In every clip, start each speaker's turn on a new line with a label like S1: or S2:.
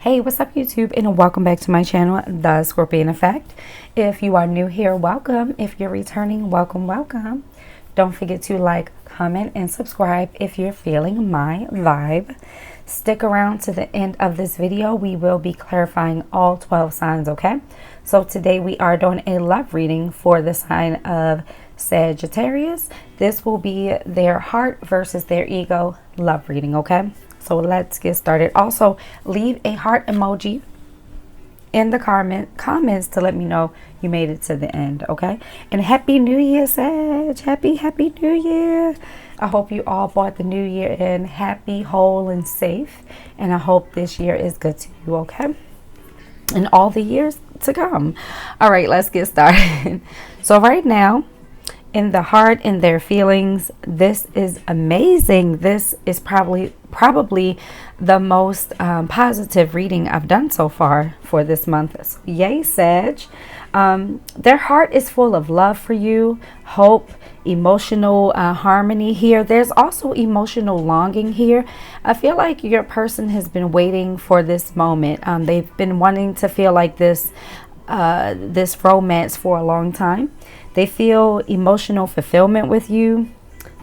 S1: Hey, what's up YouTube, and welcome back to my channel, The Scorpion Effect. If you are new here, welcome. If you're returning, welcome. Don't forget to like, comment, and subscribe if you're feeling my vibe. Stick around to the end of this video. We will be clarifying all 12 signs, okay? So today we are doing a love reading for the sign of Sagittarius. This will be their heart versus their ego love reading, okay? So let's get started. Also, leave a heart emoji in the comments to let me know you made it to the end, okay? And Happy New Year, Sag. Happy New Year. I hope you all brought the new year in happy, whole, and safe. And I hope this year is good to you, okay? And all the years to come. All right, let's get started. So right now, in the heart, in their feelings, this is amazing. This is probably the most positive reading I've done so far for this month. So, yay, Sag. Their heart is full of love for you, hope, emotional harmony here. There's also emotional longing here. I feel like your person has been waiting for this moment. They've been wanting to feel like this romance for a long time. They feel emotional fulfillment with you.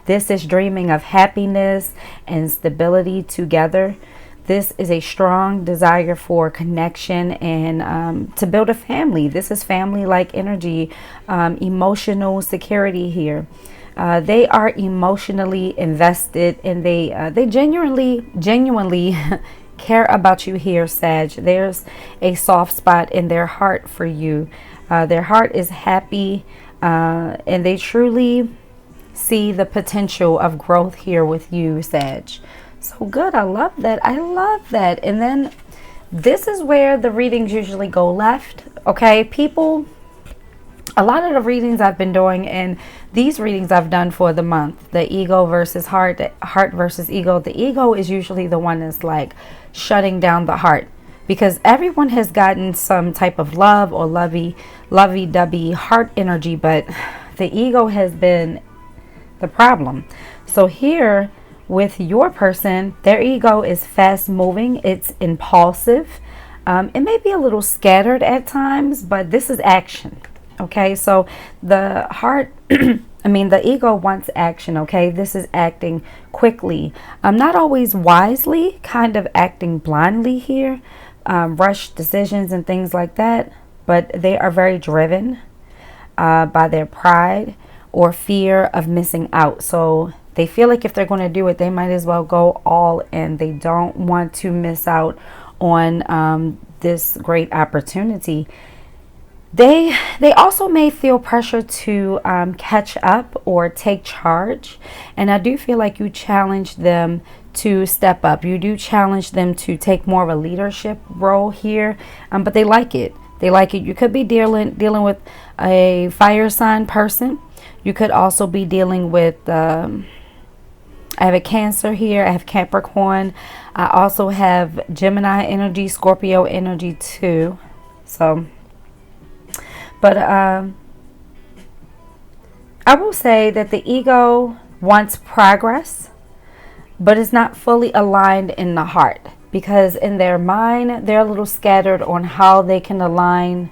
S1: This is dreaming of happiness and stability together. This is a strong desire for connection and to build a family. This is family-like energy, emotional security here. They are emotionally invested, and they genuinely care about you here, Sag. There's a soft spot in their heart for you. Their heart is happy, and they truly see the potential of growth here with you, Sag. So good. I love that. And then this is where the readings usually go left. Okay, people, a lot of the readings I've been doing, and these readings I've done for the month, the ego versus heart, the heart versus ego. The ego is usually the one that's like shutting down the heart, because everyone has gotten some type of love or lovey-dovey heart energy, but the ego has been the problem. So here with your person, their ego is fast moving, it's impulsive, it may be a little scattered at times, but this is action. Okay, so the heart the ego wants action. Okay, this is acting quickly, not always wisely, kind of acting blindly here, rush decisions and things like that. But they are very driven by their pride or fear of missing out. So they feel like if they're going to do it, they might as well go all in. They don't want to miss out on this great opportunity. They also may feel pressure to catch up or take charge. And I do feel like you challenge them to step up. You do challenge them to take more of a leadership role here. But they like it. They like it. You could be dealing with a fire sign person. You could also be dealing with, I have a Cancer here. I have Capricorn. I also have Gemini energy, Scorpio energy too. So, but I will say that the ego wants progress, but it's not fully aligned in the heart, because in their mind they're a little scattered on how they can align.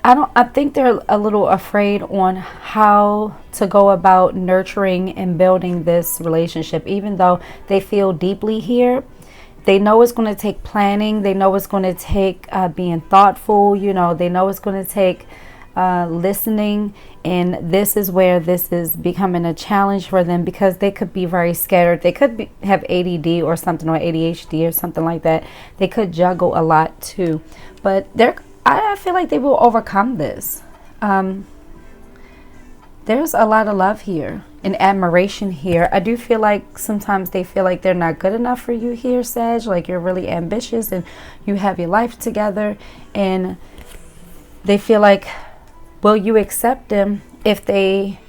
S1: I think they're a little afraid on how to go about nurturing and building this relationship, even though they feel deeply here. They know it's going to take planning. They know it's going to take being thoughtful. You know, they know it's going to take listening. And this is where this is becoming a challenge for them, because they could be very scattered. They could have ADD or something, or ADHD or something like that. They could juggle a lot too. But I feel like they will overcome this. There's a lot of love here and admiration here. I do feel like sometimes they feel like they're not good enough for you here, Sag. Like you're really ambitious and you have your life together, and they feel like, will you accept them if they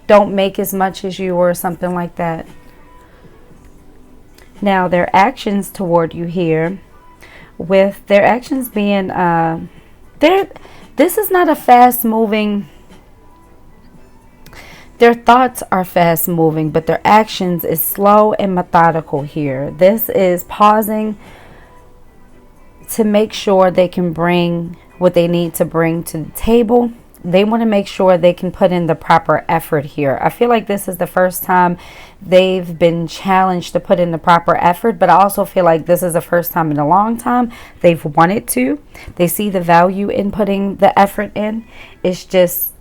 S1: don't make as much as you or something like that? Now, their actions toward you here, with their actions being, this is not a fast moving. Their thoughts are fast moving, but their actions is slow and methodical here. This is pausing to make sure they can bring what they need to bring to the table. They want to make sure they can put in the proper effort here. I feel like this is the first time they've been challenged to put in the proper effort, but I also feel like this is the first time in a long time they've wanted to. They see the value in putting the effort in. It's just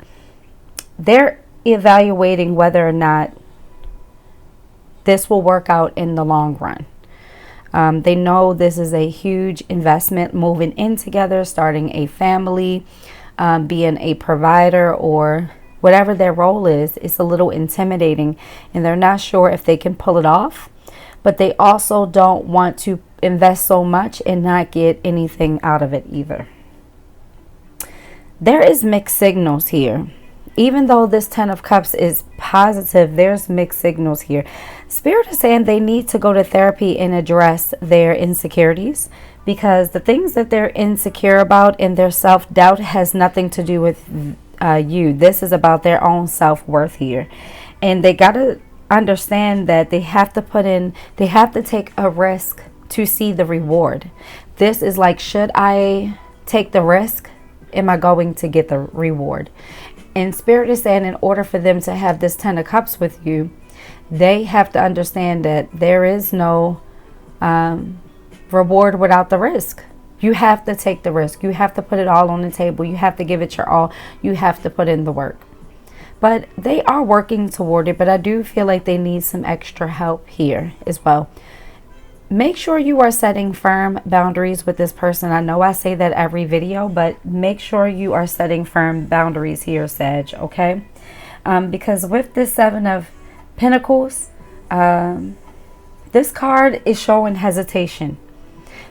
S1: they're evaluating whether or not this will work out in the long run. They know this is a huge investment, moving in together, starting a family, being a provider, or whatever their role is. It's a little intimidating, and they're not sure if they can pull it off, but they also don't want to invest so much and not get anything out of it either. There is mixed signals here. Even though this 10 of Cups is positive, there's mixed signals here. Spirit is saying they need to go to therapy and address their insecurities, because the things that they're insecure about and their self-doubt has nothing to do with you. This is about their own self-worth here. And they got to understand that they have to take a risk to see the reward. This is like, should I take the risk? Am I going to get the reward? And Spirit is saying in order for them to have this 10 of Cups with you, they have to understand that there is no reward without the risk. You have to take the risk. You have to put it all on the table. You have to give it your all. You have to put in the work. But they are working toward it. But I do feel like they need some extra help here as well. Make sure you are setting firm boundaries with this person. I know I say that every video, but make sure you are setting firm boundaries here, Sag, okay? Because with this 7 of Pentacles, this card is showing hesitation,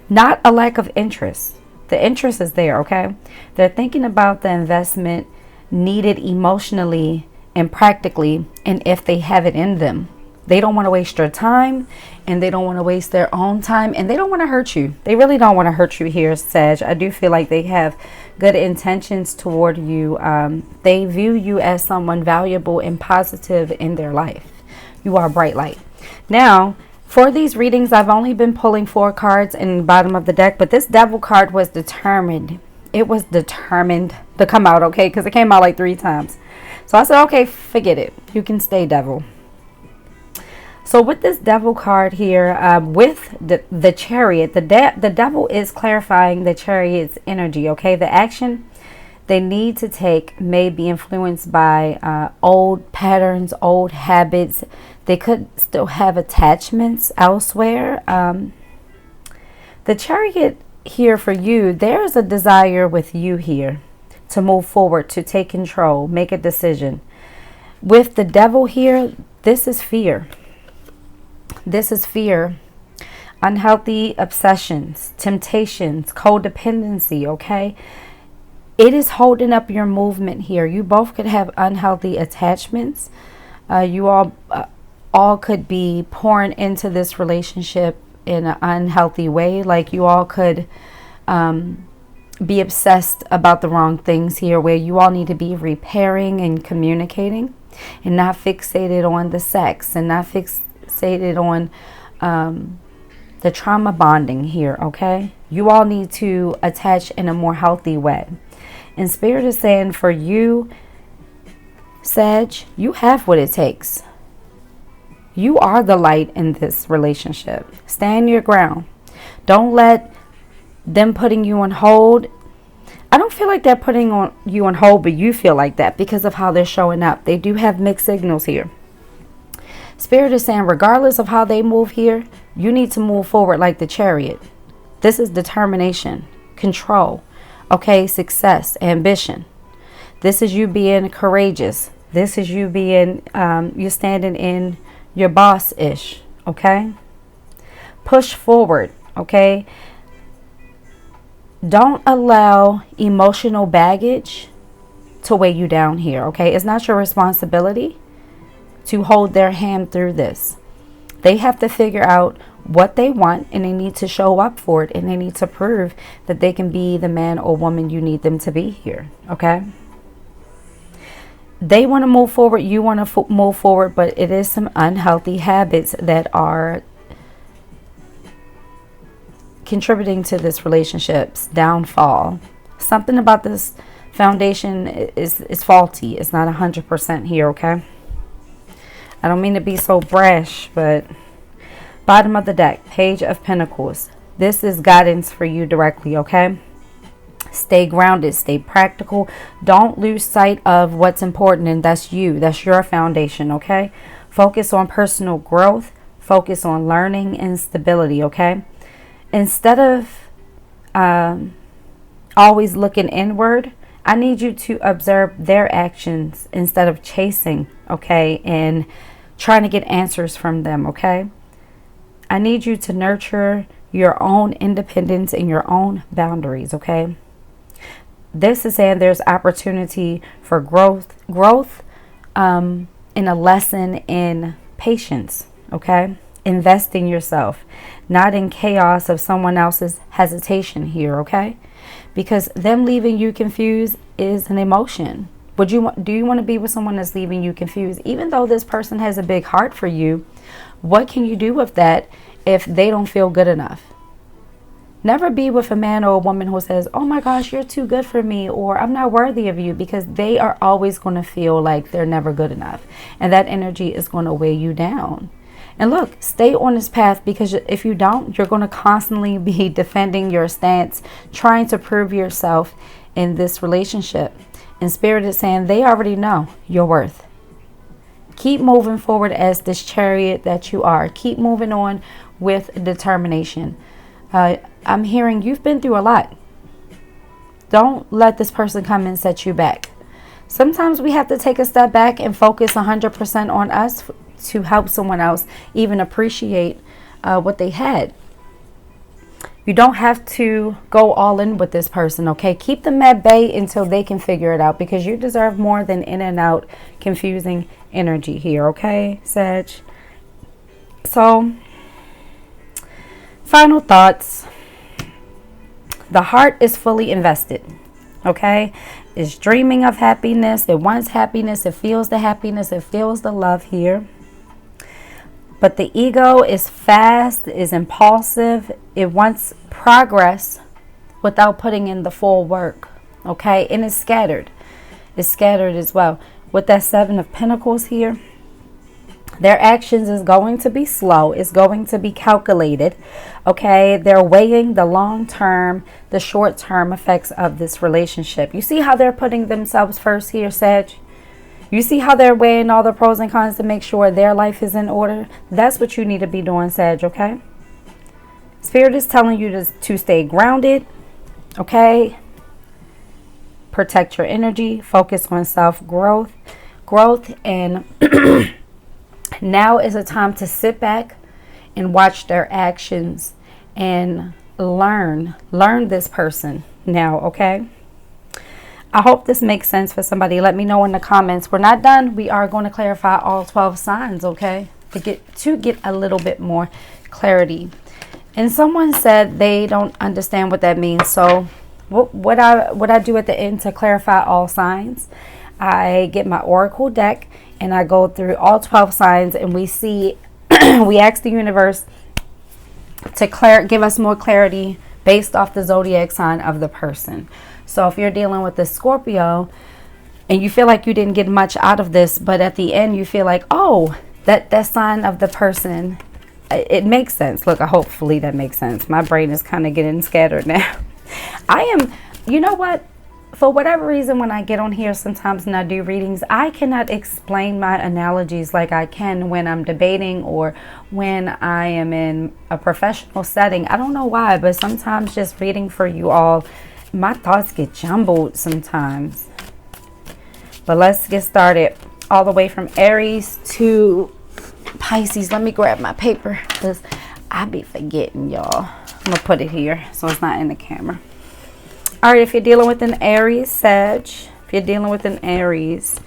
S1: not a lack of interest. The interest is there, okay? They're thinking about the investment needed emotionally and practically, and if they have it in them. They don't want to waste your time, and they don't want to waste their own time, and they don't want to hurt you. They really don't want to hurt you here, Sag. I do feel like they have good intentions toward you. They view you as someone valuable and positive in their life. You are a bright light. Now, for these readings, I've only been pulling 4 cards in the bottom of the deck, but this Devil card was determined. It was determined to come out, okay? Because it came out like 3 times. So I said, okay, forget it. You can stay, Devil. So with this Devil card here, with the Chariot, the Devil is clarifying the Chariot's energy, okay? The action they need to take may be influenced by old patterns, old habits. They could still have attachments elsewhere. The Chariot here for you, there's a desire with you here to move forward, to take control, make a decision. With the Devil here, this is fear. This is fear, unhealthy obsessions, temptations, codependency, okay? It is holding up your movement here. You both could have unhealthy attachments. You all could be pouring into this relationship in an unhealthy way. Like you all could be obsessed about the wrong things here, where you all need to be repairing and communicating, and not fixated on the sex, and not fixated on the trauma bonding here, okay? You all need to attach in a more healthy way. And Spirit is saying for you, Sag, you have what it takes. You are the light in this relationship. Stand your ground. Don't let them putting you on hold. I don't feel like they're putting you on hold, but you feel like that because of how they're showing up. They do have mixed signals here. Spirit is saying regardless of how they move here, you need to move forward like the Chariot. This is determination, control, okay, success, ambition. This is you being courageous. This is you being, you're standing in your boss-ish, okay? Push forward, okay? Don't allow emotional baggage to weigh you down here, okay? It's not your responsibility to hold their hand through this. They have to figure out what they want, and they need to show up for it, and they need to prove that they can be the man or woman you need them to be here, okay? They want to move forward, you want to move forward, but it is some unhealthy habits that contributing to this relationship's downfall. Something about this foundation is faulty. It's not 100% here, okay? I don't mean to be so brash, but bottom of the deck, Page of Pentacles. This is guidance for you directly, okay? Stay grounded, stay practical. Don't lose sight of what's important, and that's you. That's your foundation, okay? Focus on personal growth. Focus on learning and stability, okay? Instead of always looking inward, I need you to observe their actions instead of chasing, okay? And trying to get answers from them, okay? I need you to nurture your own independence and your own boundaries, okay? This is saying there's opportunity for growth in a lesson in patience, okay? Invest in yourself, not in chaos of someone else's hesitation here, okay? Because them leaving you confused is an emotion. Do you want to be with someone that's leaving you confused? Even though this person has a big heart for you, what can you do with that if they don't feel good enough? Never be with a man or a woman who says, oh my gosh, you're too good for me, or I'm not worthy of you, because they are always going to feel like they're never good enough. And that energy is going to weigh you down. And look, stay on this path, because if you don't, you're going to constantly be defending your stance, trying to prove yourself in this relationship. And Spirit is saying they already know your worth. Keep moving forward as this chariot that you are. Keep moving on with determination. I'm hearing you've been through a lot. Don't let this person come and set you back. Sometimes we have to take a step back and focus 100% on us to help someone else even appreciate what they had. You don't have to go all in with this person, okay? Keep them at bay until they can figure it out, because you deserve more than in and out confusing energy here, okay, Sag? So, final thoughts. The heart is fully invested, okay? It's dreaming of happiness. It wants happiness. It feels the happiness. It feels the love here. But the ego is fast, is impulsive. It wants progress without putting in the full work, okay? And it's scattered. It's scattered as well. With that Seven of Pentacles here, their actions is going to be slow. It's going to be calculated, okay? They're weighing the long-term, the short-term effects of this relationship. You see how they're putting themselves first here, Sag? You see how they're weighing all the pros and cons to make sure their life is in order? That's what you need to be doing, Sag, okay? Spirit is telling you to stay grounded, okay? Protect your energy. Focus on self-growth. And now is a time to sit back and watch their actions and learn this person now, okay? I hope this makes sense for somebody. Let me know in the comments. We're not done. We are going to clarify all 12 signs, okay? To get a little bit more clarity. And someone said they don't understand what that means. So what I do at the end to clarify all signs, I get my oracle deck and I go through all 12 signs, and we see we ask the universe to give us more clarity based off the zodiac sign of the person. So if you're dealing with the Scorpio and you feel like you didn't get much out of this, but at the end you feel like, oh, that sign of the person, it makes sense. Look, hopefully that makes sense. My brain is kind of getting scattered now. You know what? For whatever reason, when I get on here sometimes and I do readings, I cannot explain my analogies like I can when I'm debating or when I am in a professional setting. I don't know why, but sometimes just reading for you all, my thoughts get jumbled sometimes. But let's get started. All the way from Aries to Pisces. Let me grab my paper because I be forgetting, y'all. I'm going to put it here so it's not in the camera. All right, if you're dealing with an Aries, Sag, if you're dealing with an Aries,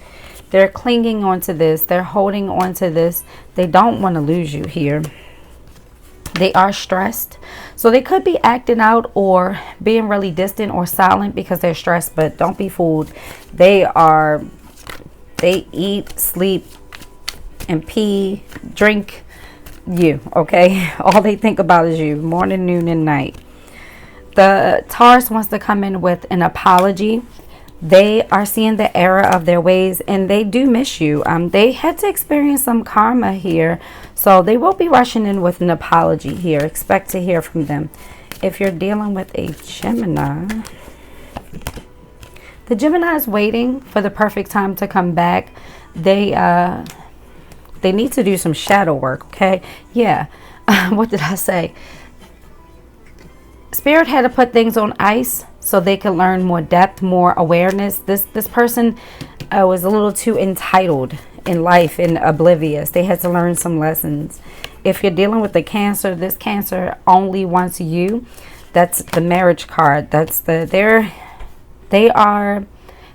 S1: they're clinging onto this. They're holding onto this. They don't want to lose you here. They are stressed. So they could be acting out or being really distant or silent because they're stressed, but don't be fooled. They eat, sleep, and pee, drink you, okay? All they think about is you, morning, noon, and night. The Taurus wants to come in with an apology. They are seeing the error of their ways, and they do miss you. They had to experience some karma here, so they will be rushing in with an apology here. Expect to hear from them. If you're dealing with a Gemini, the Gemini is waiting for the perfect time to come back. They need to do some shadow work, okay? Yeah. What did I say? Spirit had to put things on ice so they could learn more depth, more awareness. This person was a little too entitled in life and oblivious. They had to learn some lessons. If you're dealing with the Cancer, this Cancer only wants you. That's the marriage card. That's they are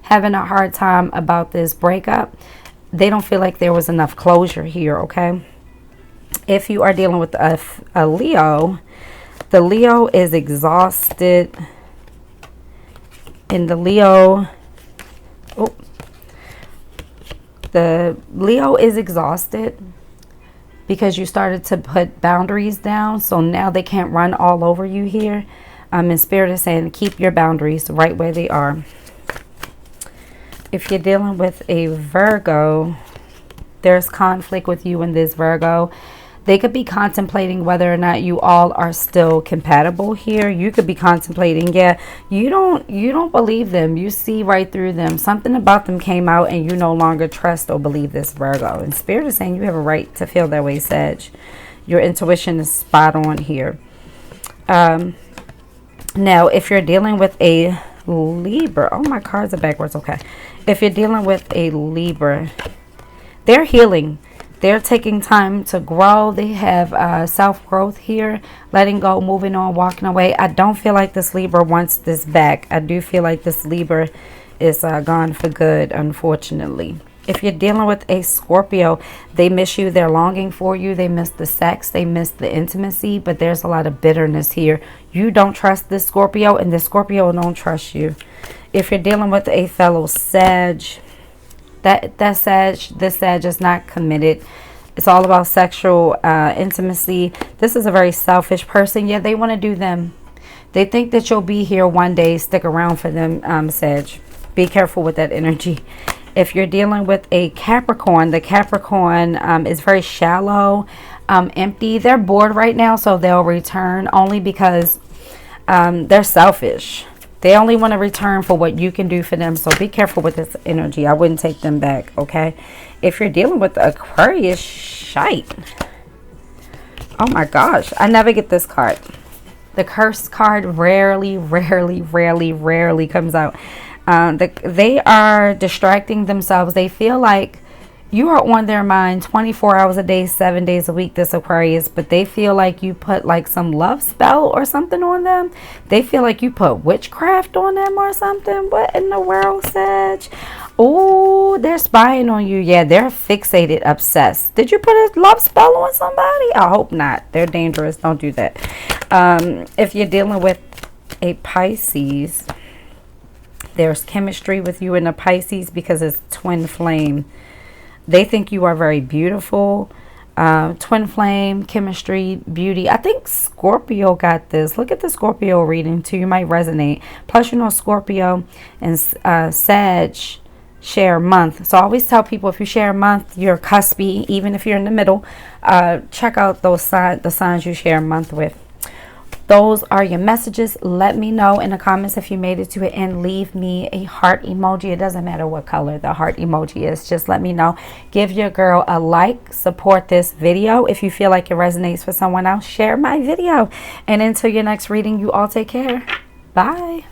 S1: having a hard time about this breakup. They don't feel like there was enough closure here, okay? If you are dealing with a Leo, the Leo is exhausted. And the Leo is exhausted because you started to put boundaries down. So now they can't run all over you here. And Spirit is saying keep your boundaries right where they are. If you're dealing with a Virgo, there's conflict with you and this Virgo. They could be contemplating whether or not you all are still compatible here. You could be contemplating, yeah, you don't believe them. You see right through them. Something about them came out and you no longer trust or believe this Virgo. And Spirit is saying you have a right to feel that way, Sag. Your intuition is spot on here. Now, if you're dealing with a Libra, oh, my cards are backwards, okay. If you're dealing with a Libra, they're healing. They're taking time to grow. They have self-growth here, letting go, moving on, walking away. I don't feel like this Libra wants this back. I do feel like this Libra is gone for good, unfortunately. If you're dealing with a Scorpio, they miss you. They're longing for you. They miss the sex. They miss the intimacy, but there's a lot of bitterness here. You don't trust this Scorpio, and the Scorpio don't trust you. If you're dealing with a fellow Sag, this Sag is not committed. It's all about sexual intimacy. This is a very selfish person. Yeah, they want to do them. They think that you'll be here one day. Stick around for them, Sag. Be careful with that energy. If you're dealing with a Capricorn, the Capricorn is very shallow, empty. They're bored right now, so they'll return only because they're selfish. They only want to return for what you can do for them. So be careful with this energy. I wouldn't take them back, okay? If you're dealing with the Aquarius, shite. Oh my gosh. I never get this card. The cursed card rarely comes out. They are distracting themselves. They feel like you are on their mind 24 hours a day, 7 days a week, this Aquarius, but they feel like you put like some love spell or something on them. They feel like you put witchcraft on them or something. What in the world, Sag? Oh, they're spying on you. Yeah, they're fixated, obsessed. Did you put a love spell on somebody? I hope not. They're dangerous. Don't do that. If you're dealing with a Pisces, there's chemistry with you and a Pisces because it's twin flame. They think you are very beautiful. Twin flame, chemistry, beauty. I think Scorpio got this. Look at the Scorpio reading too. You might resonate. Plus, you know, Scorpio and Sag share a month. So I always tell people if you share a month, you're cuspy. Even if you're in the middle, check out those the signs you share a month with. Those are your messages. Let me know in the comments if you made it to it, and leave me a heart emoji. It doesn't matter what color the heart emoji is. Just let me know. Give your girl a like. Support this video. If you feel like it resonates for someone else, share my video. And until your next reading, you all take care. Bye.